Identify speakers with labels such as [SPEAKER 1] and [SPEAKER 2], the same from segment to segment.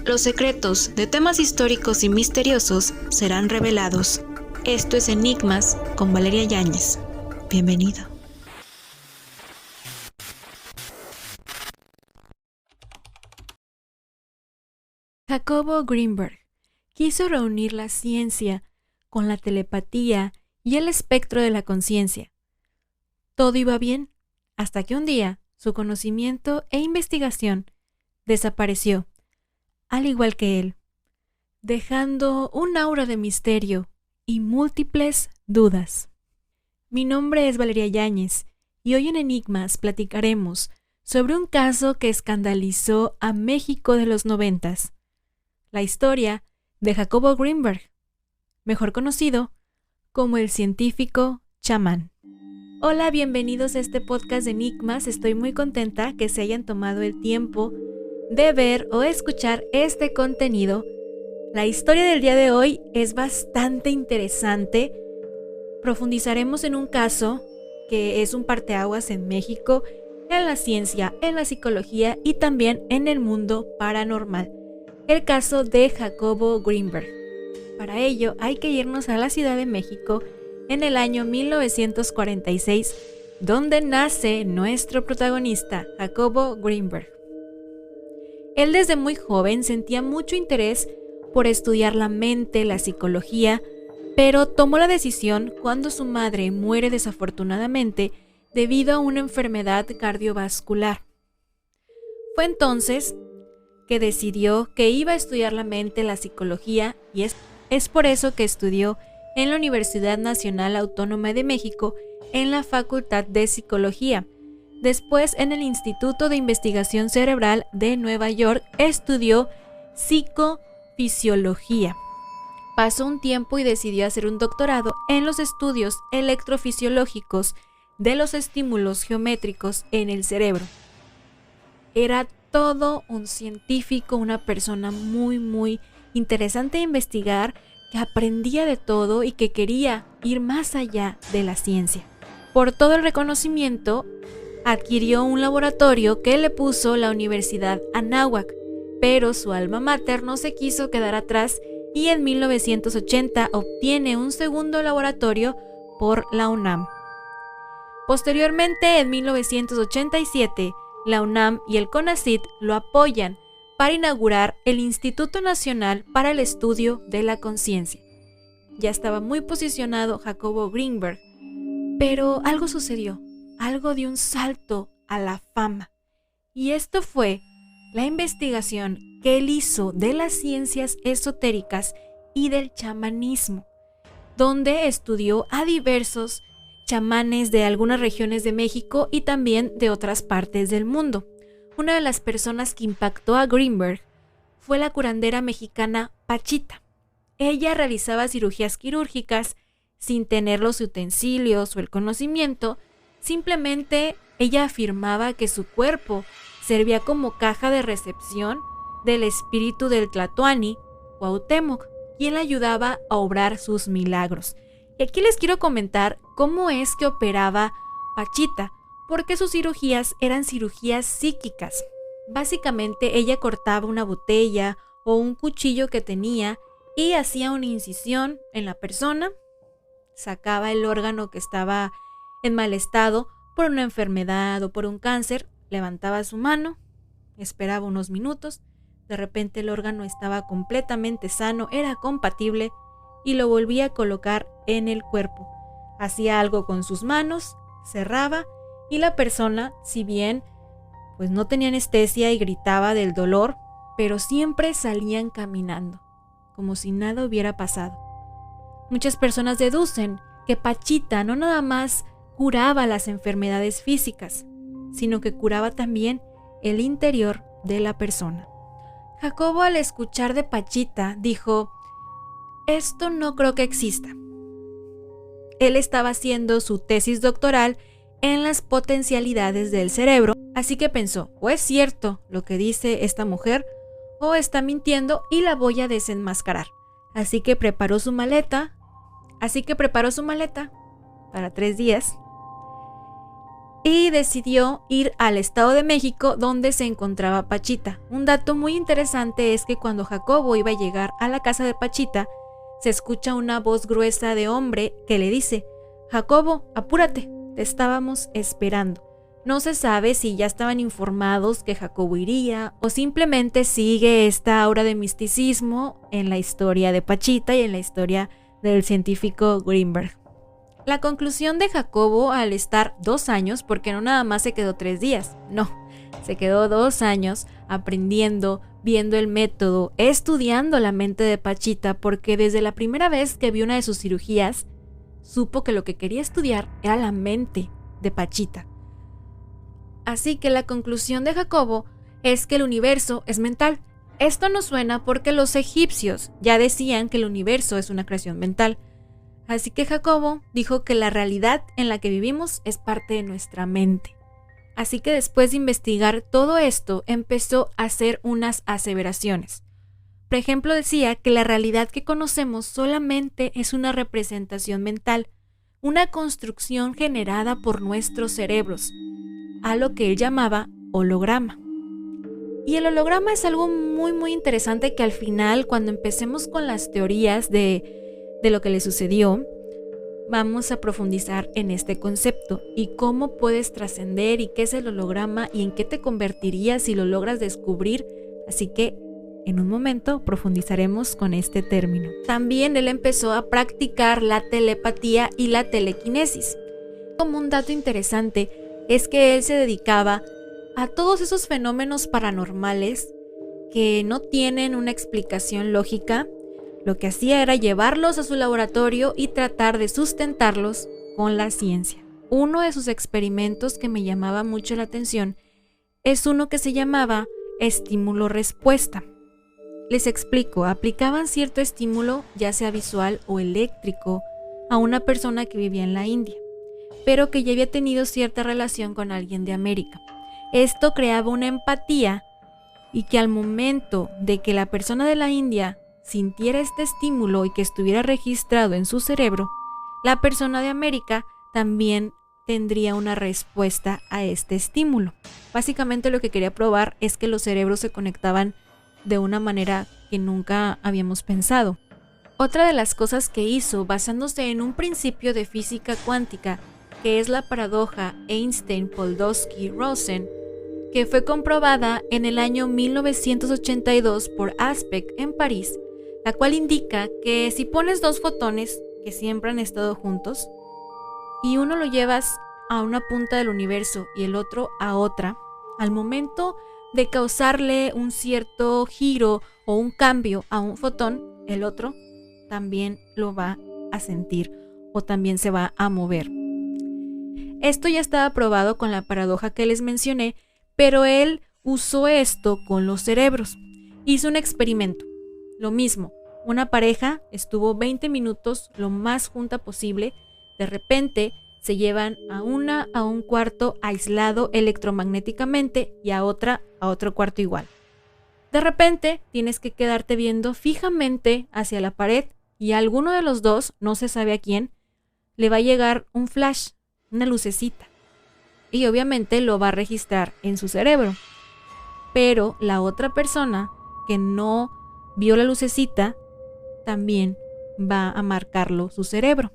[SPEAKER 1] Los secretos de temas históricos y misteriosos serán revelados. Esto es Enigmas con Valeria Yáñez. Bienvenido.
[SPEAKER 2] Jacobo Greenberg quiso reunir la ciencia con la telepatía y el espectro de la conciencia. Todo iba bien, hasta que un día su conocimiento e investigación desapareció, al igual que él, dejando un aura de misterio y múltiples dudas. Mi nombre es Valeria Yáñez y hoy en Enigmas platicaremos sobre un caso que escandalizó a México de los 90s, la historia de Jacobo Greenberg, mejor conocido como el científico chamán. Hola, bienvenidos a este podcast de Enigmas. Estoy muy contenta que se hayan tomado el tiempo de ver o escuchar este contenido. La historia del día de hoy es bastante interesante. Profundizaremos en un caso que es un parteaguas en México, en la ciencia, en la psicología y también en el mundo paranormal. El caso de Jacobo Greenberg. Para ello hay que irnos a la Ciudad de México en el año 1946, donde nace nuestro protagonista, Jacobo Greenberg. Él desde muy joven sentía mucho interés por estudiar la mente, la psicología, pero tomó la decisión cuando su madre muere desafortunadamente debido a una enfermedad cardiovascular. Fue entonces que decidió que iba a estudiar la mente, la psicología, y es por eso que estudió en la Universidad Nacional Autónoma de México en la Facultad de Psicología. Después, en el Instituto de Investigación Cerebral de Nueva York, estudió psicofisiología. Pasó un tiempo y decidió hacer un doctorado en los estudios electrofisiológicos de los estímulos geométricos en el cerebro. Era todo un científico, una persona muy interesante de investigar, que aprendía de todo y que quería ir más allá de la ciencia. Por todo el reconocimiento, adquirió un laboratorio que le puso la Universidad Anáhuac, pero su alma mater no se quiso quedar atrás y en 1980 obtiene un segundo laboratorio por la UNAM. Posteriormente, en 1987, la UNAM y el CONACYT lo apoyan para inaugurar el Instituto Nacional para el Estudio de la Conciencia. Ya estaba muy posicionado Jacobo Greenberg, pero algo sucedió, algo dio un salto a la fama. Y esto fue la investigación que él hizo de las ciencias esotéricas y del chamanismo, donde estudió a diversos chamanes de algunas regiones de México y también de otras partes del mundo. Una de las personas que impactó a Greenberg fue la curandera mexicana Pachita. Ella realizaba cirugías quirúrgicas sin tener los utensilios o el conocimiento. Simplemente ella afirmaba que su cuerpo servía como caja de recepción del espíritu del Tlatoani, Cuauhtémoc, quien le ayudaba a obrar sus milagros. Y aquí les quiero comentar cómo es que operaba Pachita, porque sus cirugías eran cirugías psíquicas. Básicamente ella cortaba una botella o un cuchillo que tenía y hacía una incisión en la persona, sacaba el órgano que estaba en mal estado por una enfermedad o por un cáncer, levantaba su mano, esperaba unos minutos, de repente el órgano estaba completamente sano, era compatible y lo volvía a colocar en el cuerpo. Hacía algo con sus manos, cerraba y la persona, si bien pues no tenía anestesia y gritaba del dolor, pero siempre salían caminando, como si nada hubiera pasado. Muchas personas deducen que Pachita no nada más curaba las enfermedades físicas, sino que curaba también el interior de la persona. Jacobo, al escuchar de Pachita, dijo: esto no creo que exista. Él estaba haciendo su tesis doctoral en las potencialidades del cerebro, así que pensó, o es cierto lo que dice esta mujer, o está mintiendo y la voy a desenmascarar. Así que preparó su maleta para 3 días y decidió ir al Estado de México donde se encontraba Pachita. Un dato muy interesante es que cuando Jacobo iba a llegar a la casa de Pachita, se escucha una voz gruesa de hombre que le dice: Jacobo, apúrate, te estábamos esperando. No se sabe si ya estaban informados que Jacobo iría o simplemente sigue esta aura de misticismo en la historia de Pachita y en la historia del científico Greenberg. La conclusión de Jacobo al estar 2 años, porque no nada más se quedó 3 días, no, se quedó 2 años aprendiendo, viendo el método, estudiando la mente de Pachita, porque desde la primera vez que vio una de sus cirugías, supo que lo que quería estudiar era la mente de Pachita. Así que la conclusión de Jacobo es que el universo es mental. Esto nos suena porque los egipcios ya decían que el universo es una creación mental. Así que Jacobo dijo que la realidad en la que vivimos es parte de nuestra mente. Así que después de investigar todo esto, empezó a hacer unas aseveraciones. Por ejemplo, decía que la realidad que conocemos solamente es una representación mental, una construcción generada por nuestros cerebros, a lo que él llamaba holograma. Y el holograma es algo muy interesante que al final, cuando empecemos con las teorías de lo que le sucedió, vamos a profundizar en este concepto y cómo puedes trascender y qué es el holograma y en qué te convertirías si lo logras descubrir. Así que en un momento profundizaremos con este término. También él empezó a practicar la telepatía y la telequinesis. Como un dato interesante es que él se dedicaba a todos esos fenómenos paranormales que no tienen una explicación lógica. Lo que hacía era llevarlos a su laboratorio y tratar de sustentarlos con la ciencia. Uno de sus experimentos que me llamaba mucho la atención es uno que se llamaba estímulo-respuesta. Les explico, aplicaban cierto estímulo, ya sea visual o eléctrico, a una persona que vivía en la India, pero que ya había tenido cierta relación con alguien de América. Esto creaba una empatía y que al momento de que la persona de la India sintiera este estímulo y que estuviera registrado en su cerebro, la persona de América también tendría una respuesta a este estímulo. Básicamente lo que quería probar es que los cerebros se conectaban de una manera que nunca habíamos pensado. Otra de las cosas que hizo, basándose en un principio de física cuántica, que es la paradoja Einstein-Podolsky-Rosen, que fue comprobada en el año 1982 por Aspect en París, la cual indica que si pones 2 fotones que siempre han estado juntos y uno lo llevas a una punta del universo y el otro a otra, al momento de causarle un cierto giro o un cambio a un fotón, el otro también lo va a sentir o también se va a mover. Esto ya estaba probado con la paradoja que les mencioné, pero él usó esto con los cerebros. Hizo un experimento. Lo mismo, una pareja estuvo 20 minutos lo más junta posible. De repente se llevan a una a un cuarto aislado electromagnéticamente y a otra a otro cuarto igual. De repente tienes que quedarte viendo fijamente hacia la pared y a alguno de los dos, no se sabe a quién, le va a llegar un flash, una lucecita. Y obviamente lo va a registrar en su cerebro. Pero la otra persona que no vio la lucecita también va a marcarlo su cerebro.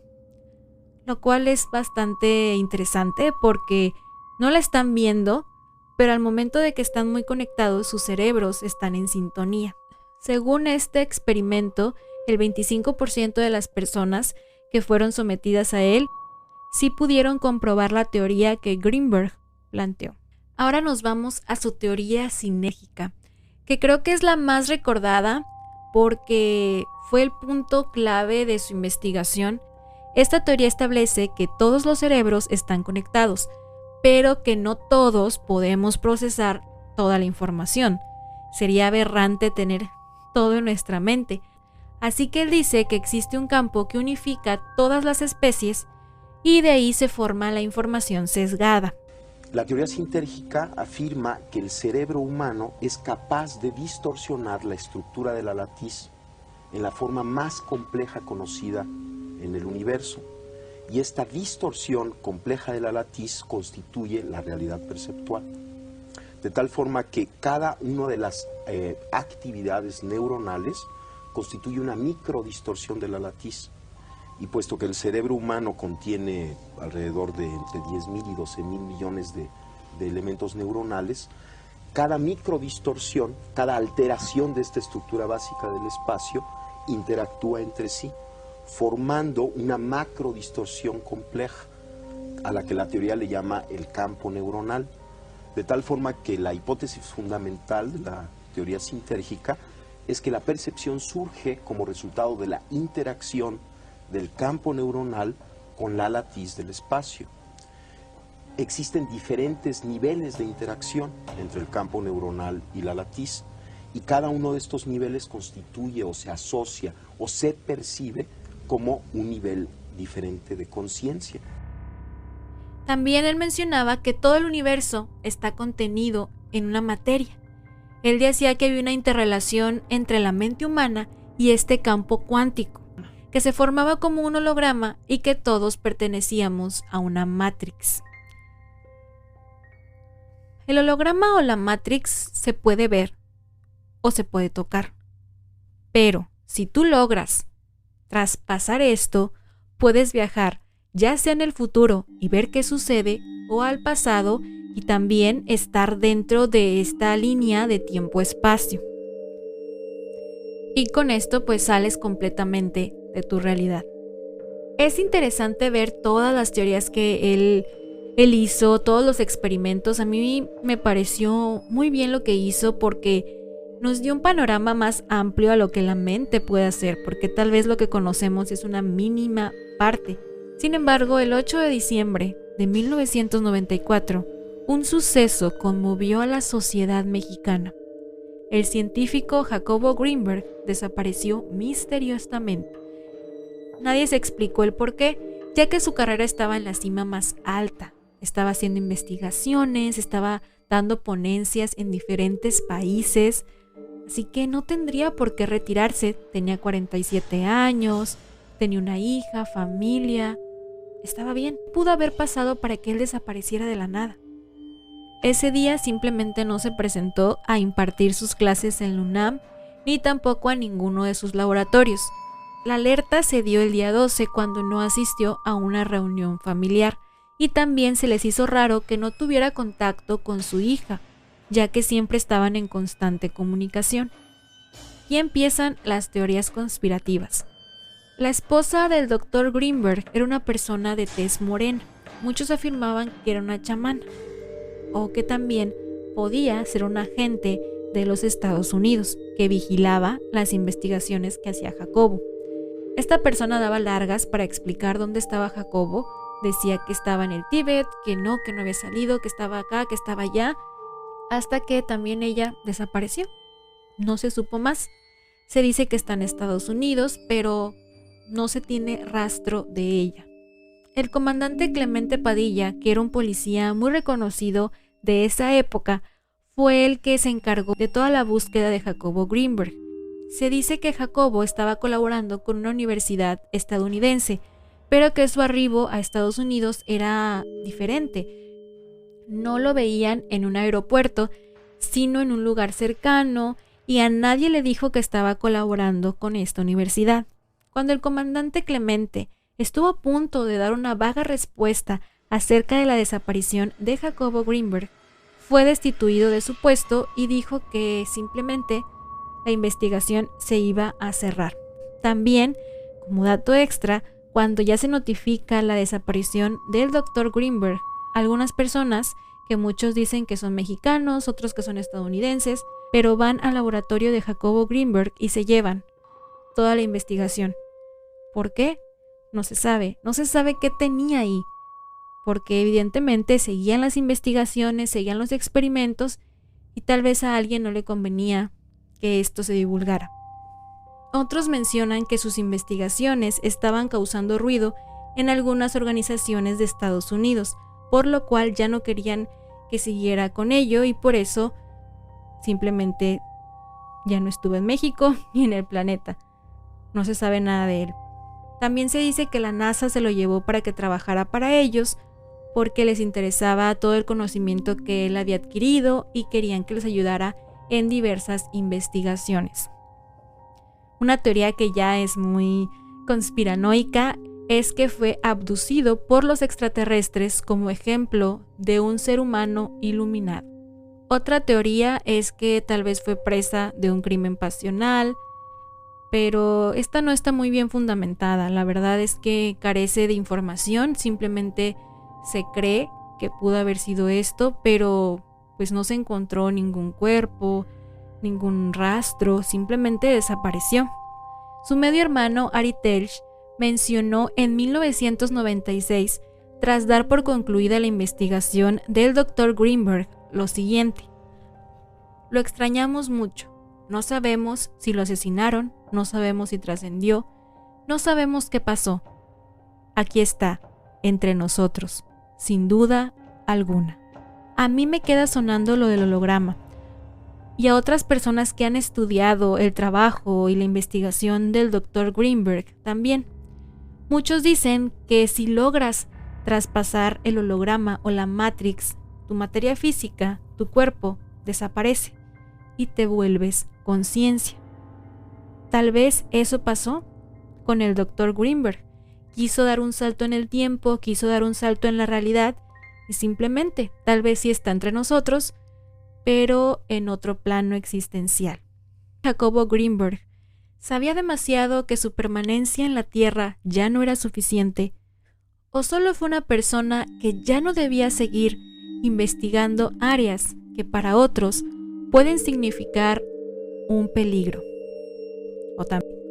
[SPEAKER 2] Lo cual es bastante interesante porque no la están viendo, pero al momento de que están muy conectados, sus cerebros están en sintonía. Según este experimento, el 25% de las personas que fueron sometidas a él sí pudieron comprobar la teoría que Greenberg planteó. Ahora nos vamos a su teoría sinérgica, que creo que es la más recordada porque fue el punto clave de su investigación. Esta teoría establece que todos los cerebros están conectados, pero que no todos podemos procesar toda la información. Sería aberrante tener todo en nuestra mente. Así que él dice que existe un campo que unifica todas las especies y de ahí se forma la información sesgada.
[SPEAKER 3] La teoría sinérgica afirma que el cerebro humano es capaz de distorsionar la estructura de la latiz en la forma más compleja conocida en el universo y esta distorsión compleja de la latiz constituye la realidad perceptual. De tal forma que cada una de las actividades neuronales constituye una microdistorsión de la latiz. Y puesto que el cerebro humano contiene alrededor de entre 10.000 y 12.000 millones de elementos neuronales, cada microdistorsión, cada alteración de esta estructura básica del espacio interactúa entre sí, formando una macrodistorsión compleja, a la que la teoría le llama el campo neuronal. De tal forma que la hipótesis fundamental de la teoría sintérgica es que la percepción surge como resultado de la interacción del campo neuronal con la latiz del espacio. Existen diferentes niveles de interacción entre el campo neuronal y la latiz, y cada uno de estos niveles constituye o se asocia o se percibe como un nivel diferente de conciencia.
[SPEAKER 2] También él mencionaba que todo el universo está contenido en una materia. Él decía que había una interrelación entre la mente humana y este campo cuántico, que se formaba como un holograma y que todos pertenecíamos a una Matrix. El holograma o la Matrix se puede ver o se puede tocar, pero si tú logras traspasar esto, puedes viajar ya sea en el futuro y ver qué sucede, o al pasado y también estar dentro de esta línea de tiempo-espacio. Y con esto pues sales completamente de tu realidad. Es interesante ver todas las teorías que él hizo, todos los experimentos. A mí me pareció muy bien lo que hizo porque nos dio un panorama más amplio a lo que la mente puede hacer, porque tal vez lo que conocemos es una mínima parte. Sin embargo, el 8 de diciembre de 1994, un suceso conmovió a la sociedad mexicana. El científico Jacobo Greenberg desapareció misteriosamente. Nadie se explicó el porqué, ya que su carrera estaba en la cima más alta. Estaba haciendo investigaciones, estaba dando ponencias en diferentes países, así que no tendría por qué retirarse. Tenía 47 años, tenía una hija, familia. Estaba bien. Pudo haber pasado para que él desapareciera de la nada. Ese día simplemente no se presentó a impartir sus clases en la UNAM, ni tampoco a ninguno de sus laboratorios. La alerta se dio el día 12 cuando no asistió a una reunión familiar, y también se les hizo raro que no tuviera contacto con su hija, ya que siempre estaban en constante comunicación. Y empiezan las teorías conspirativas. La esposa del Dr. Greenberg era una persona de tez morena. Muchos afirmaban que era una chamana, o que también podía ser un agente de los Estados Unidos que vigilaba las investigaciones que hacía Jacobo. Esta persona daba largas para explicar dónde estaba Jacobo. Decía que estaba en el Tíbet, que no había salido, que estaba acá, que estaba allá, hasta que también ella desapareció. No se supo más. Se dice que está en Estados Unidos, pero no se tiene rastro de ella. El comandante Clemente Padilla, que era un policía muy reconocido de esa época, fue el que se encargó de toda la búsqueda de Jacobo Greenberg. Se dice que Jacobo estaba colaborando con una universidad estadounidense, pero que su arribo a Estados Unidos era diferente. No lo veían en un aeropuerto, sino en un lugar cercano, y a nadie le dijo que estaba colaborando con esta universidad. Cuando el comandante Clemente estuvo a punto de dar una vaga respuesta acerca de la desaparición de Jacobo Greenberg, fue destituido de su puesto y dijo que simplemente la investigación se iba a cerrar. También, como dato extra, cuando ya se notifica la desaparición del Dr. Greenberg, algunas personas, que muchos dicen que son mexicanos, otros que son estadounidenses, pero van al laboratorio de Jacobo Greenberg y se llevan toda la investigación. ¿Por qué? No se sabe qué tenía ahí, porque evidentemente seguían las investigaciones, seguían los experimentos, y tal vez a alguien no le convenía que esto se divulgara. Otros mencionan que sus investigaciones estaban causando ruido en algunas organizaciones de Estados Unidos, por lo cual ya no querían que siguiera con ello y por eso simplemente ya no estuvo en México ni en el planeta. No se sabe nada de él. También se dice que la NASA se lo llevó para que trabajara para ellos porque les interesaba todo el conocimiento que él había adquirido y querían que les ayudara en diversas investigaciones. Una teoría que ya es muy conspiranoica es que fue abducido por los extraterrestres como ejemplo de un ser humano iluminado. Otra teoría es que tal vez fue presa de un crimen pasional, pero esta no está muy bien fundamentada. La verdad es que carece de información, simplemente se cree que pudo haber sido esto, pero pues no se encontró ningún cuerpo, ningún rastro, simplemente desapareció. Su medio hermano Ari Telch mencionó en 1996, tras dar por concluida la investigación del Dr. Greenberg, lo siguiente: lo extrañamos mucho, no sabemos si lo asesinaron, no sabemos si trascendió, no sabemos qué pasó. Aquí está, entre nosotros, sin duda alguna. A mí me queda sonando lo del holograma, y a otras personas que han estudiado el trabajo y la investigación del Dr. Greenberg también. Muchos dicen que si logras traspasar el holograma o la Matrix, tu materia física, tu cuerpo, desaparece y te vuelves conciencia. Tal vez eso pasó con el Dr. Greenberg. Quiso dar un salto en el tiempo, quiso dar un salto en la realidad y simplemente, tal vez sí está entre nosotros, pero en otro plano existencial. Jacobo Greenberg ¿sabía demasiado que su permanencia en la Tierra ya no era suficiente? ¿O solo fue una persona que ya no debía seguir investigando áreas que para otros pueden significar un peligro?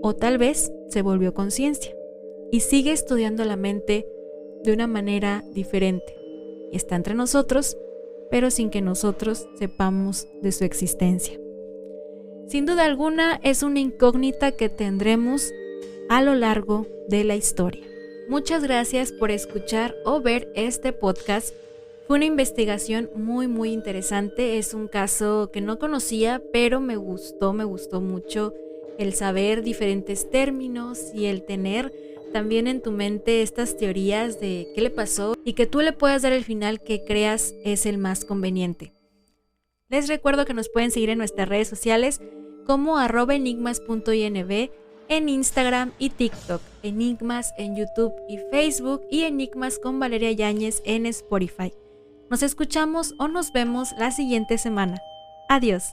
[SPEAKER 2] O tal vez se volvió conciencia y sigue estudiando la mente de una manera diferente. Y está entre nosotros, pero sin que nosotros sepamos de su existencia. Sin duda alguna es una incógnita que tendremos a lo largo de la historia. Muchas gracias por escuchar o ver este podcast. Fue una investigación muy interesante. Es un caso que no conocía, pero me gustó mucho el saber diferentes términos y el tener también en tu mente estas teorías de qué le pasó y que tú le puedas dar el final que creas es el más conveniente. Les recuerdo que nos pueden seguir en nuestras redes sociales como @enigmas.inb en Instagram y TikTok, Enigmas en YouTube y Facebook y Enigmas con Valeria Yáñez en Spotify. Nos escuchamos o nos vemos la siguiente semana. Adiós.